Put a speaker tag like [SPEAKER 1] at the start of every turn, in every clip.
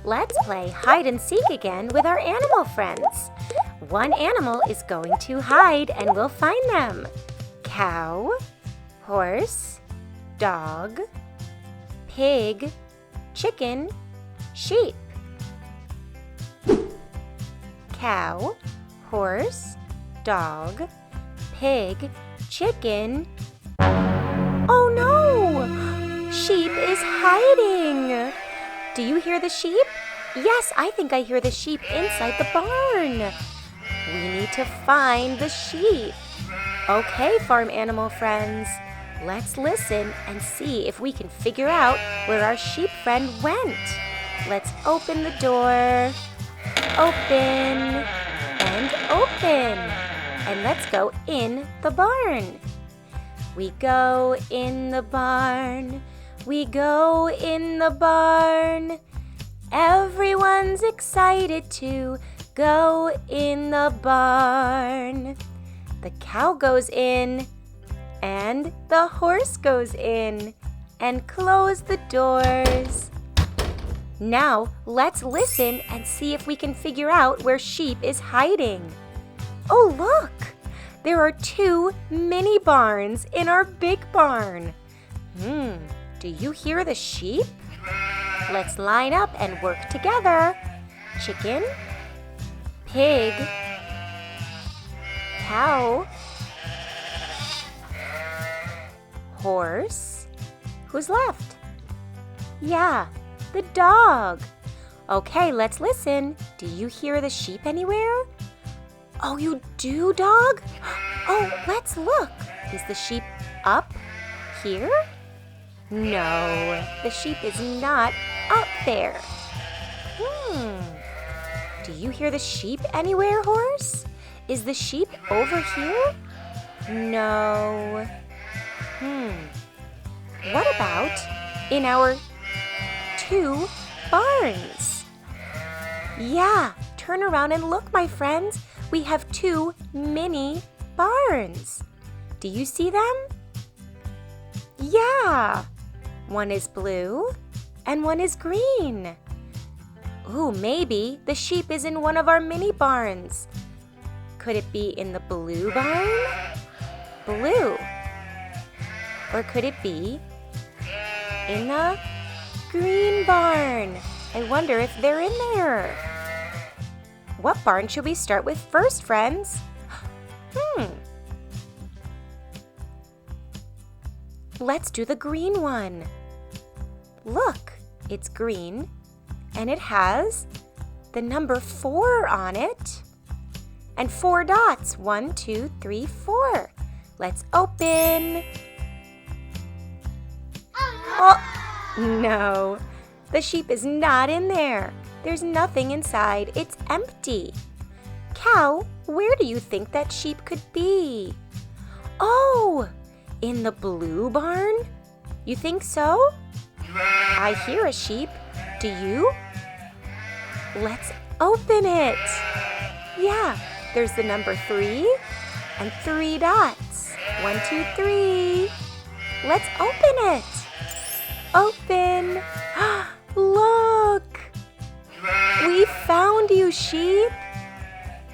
[SPEAKER 1] Let's play hide and seek again with our animal friends. One animal is going to hide and we'll find them. Cow, horse, dog, pig, chicken, sheep. Cow, horse, dog, pig, chicken. Oh no! Sheep is hiding! Do you hear the sheep? Yes, I think I hear the sheep inside the barn. We need to find the sheep. Okay, farm animal friends, let's listen and see if we can figure out where our sheep friend went. Let's open the door. Open and open. And let's go in the barn. We go in the barn. We go in the barn. Everyone's excited to go in the barn. The cow goes in, and the horse goes in, and close the doors. Now, let's listen and see if we can figure out where sheep is hiding. Oh, look! There are 2 mini barns in our big barn. Do you hear the sheep? Let's line up and work together. Chicken, pig, cow, horse. Who's left? Yeah, the dog. Okay, let's listen. Do you hear the sheep anywhere? Oh, you do, dog? Oh, let's look. Is the sheep up here? No, the sheep is not up there. Do you hear the sheep anywhere, horse? Is the sheep over here? No. What about in our 2 barns? Yeah, turn around and look, my friends. We have 2 mini barns. Do you see them? Yeah. One is blue and one is green. Ooh, maybe the sheep is in one of our mini barns. Could it be in the blue barn? Blue. Or could it be in the green barn? I wonder if they're in there. What barn should we start with first, friends? Let's do the green one. Look, it's green and it has the number 4 on it and 4 dots. 1, 2, 3, 4. Let's open. Oh, no, the sheep is not in there. There's nothing inside. It's empty. Cow, where do you think that sheep could be? Oh, in the blue barn? You think so? I hear a sheep. Do you? Let's open it. Yeah, there's the number 3 and 3 dots. 1, 2, 3. Let's open it. Open. Look. We found you, sheep.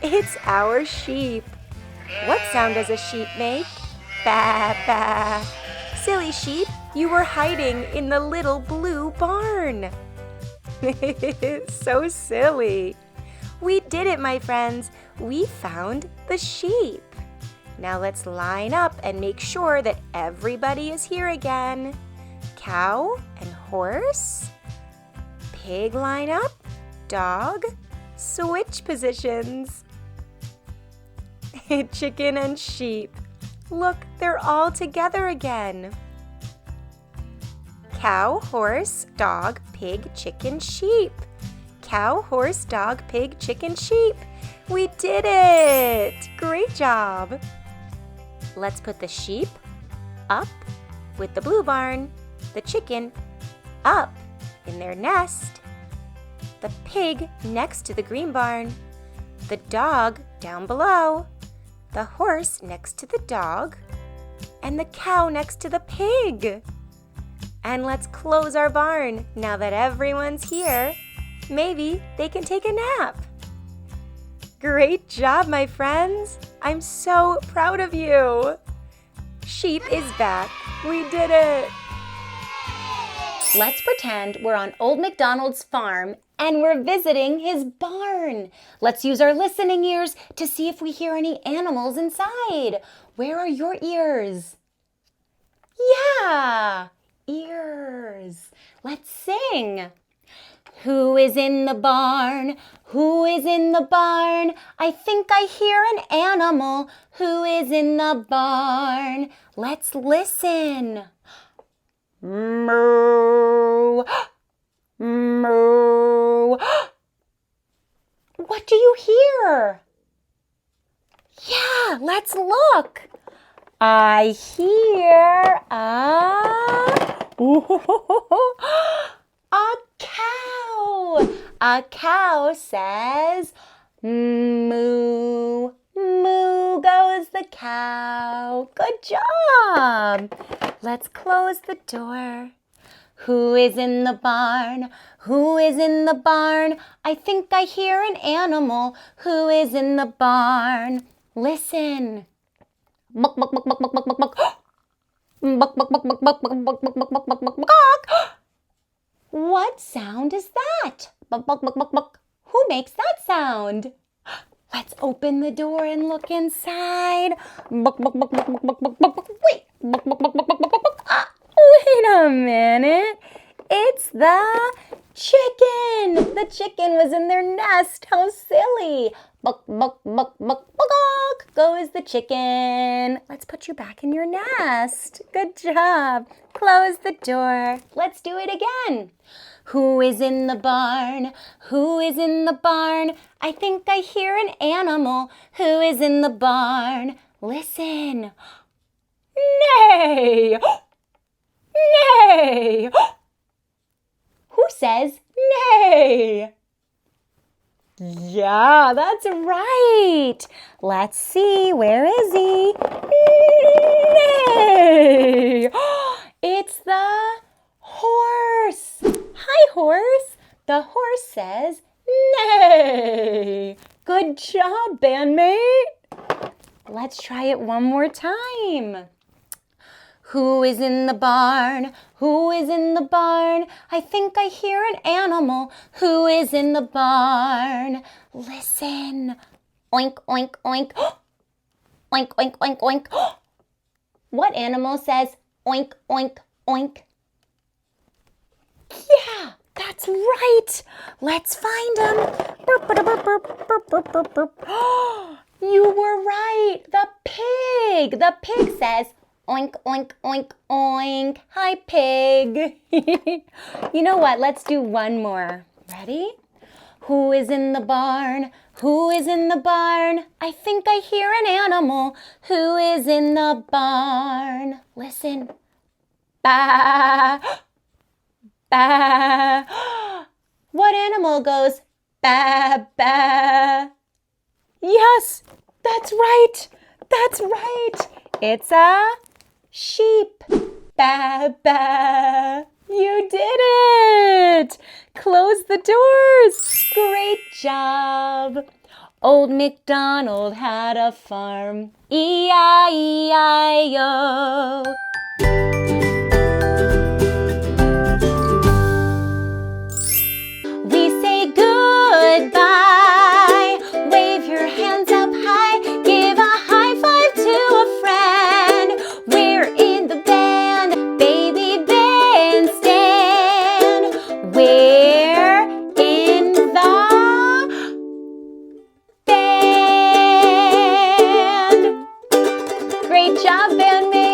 [SPEAKER 1] It's our sheep. What sound does a sheep make? Ba, ba. Silly sheep, you were hiding in the little blue barn. So silly. We did it, my friends. We found the sheep. Now let's line up and make sure that everybody is here again. Cow and horse. Pig line up. Dog. Switch positions. Chicken and sheep. Look, they're all together again. Cow, horse, dog, pig, chicken, sheep. Cow, horse, dog, pig, chicken, sheep. We did it! Great job! Let's put the sheep up with the blue barn, the chicken up in their nest, the pig next to the green barn, the dog down below, the horse next to the dog, and the cow next to the pig. And let's close our barn now that everyone's here. Maybe they can take a nap. Great job, my friends. I'm so proud of you. Sheep is back. We did it. Let's pretend we're on Old MacDonald's farm and we're visiting his barn. Let's use our listening ears to see if we hear any animals inside. Where are your ears? Yeah, ears. Let's sing. Who is in the barn? Who is in the barn? I think I hear an animal. Who is in the barn? Let's listen. Moo. Moo. What do you hear? Yeah, let's look. I hear a cow. A cow says, moo, moo goes the cow. Good job. Let's close the door. Who is in the barn? Who is in the barn? I think I hear an animal. Who is in the barn? Listen. Muck, muck, muck, muck, muck, muck, muck, muck. Muck, muck, muck, muck, muck, muck, muck, muck, muck, muck, muck, muck. What sound is that? Muck, muck, muck, muck, muck. Who makes that sound? Let's open the door and look inside. Muck, muck, muck, muck, muck, muck, muck, muck. Wait. Muck, muck, muck, muck, muck, muck, muck. Ah, wait a minute. It's the chicken. The chicken was in their nest. How silly. Buck, buck, buck, buck, buck, goes the chicken. Let's put you back in your nest. Good job. Close the door. Let's do it again. Who is in the barn? Who is in the barn? I think I hear an animal. Who is in the barn? Listen. Neigh. Neigh. Who says neigh? Yeah, that's right. Let's see, where is he? Neigh. It's the horse. Hi, horse. The horse says neigh. Good job, bandmate. Let's try it one more time. Who is in the barn? Who is in the barn? I think I hear an animal. Who is in the barn? Listen. Oink, oink, oink. Oink, oink, oink, oink. What animal says oink, oink, oink? Yeah, that's right. Let's find him. Burp, burp, burp, burp, burp, burp, burp, burp. You were right. The pig. The pig says oink, oink, oink, oink. Hi, pig. You know what? Let's do one more. Ready? Who is in the barn? Who is in the barn? I think I hear an animal. Who is in the barn? Listen. Ba. Ba. What animal goes ba, ba? Yes, that's right. That's right. It's a sheep. Ba, ba. You did it. Close the doors. Great job. Old MacDonald had a farm. E-I-E-I-O. We say goodbye. Wave your hands up high. Give a high five to a friend. We're in the band, baby bandstand. We're in the band. Great job, bandmates.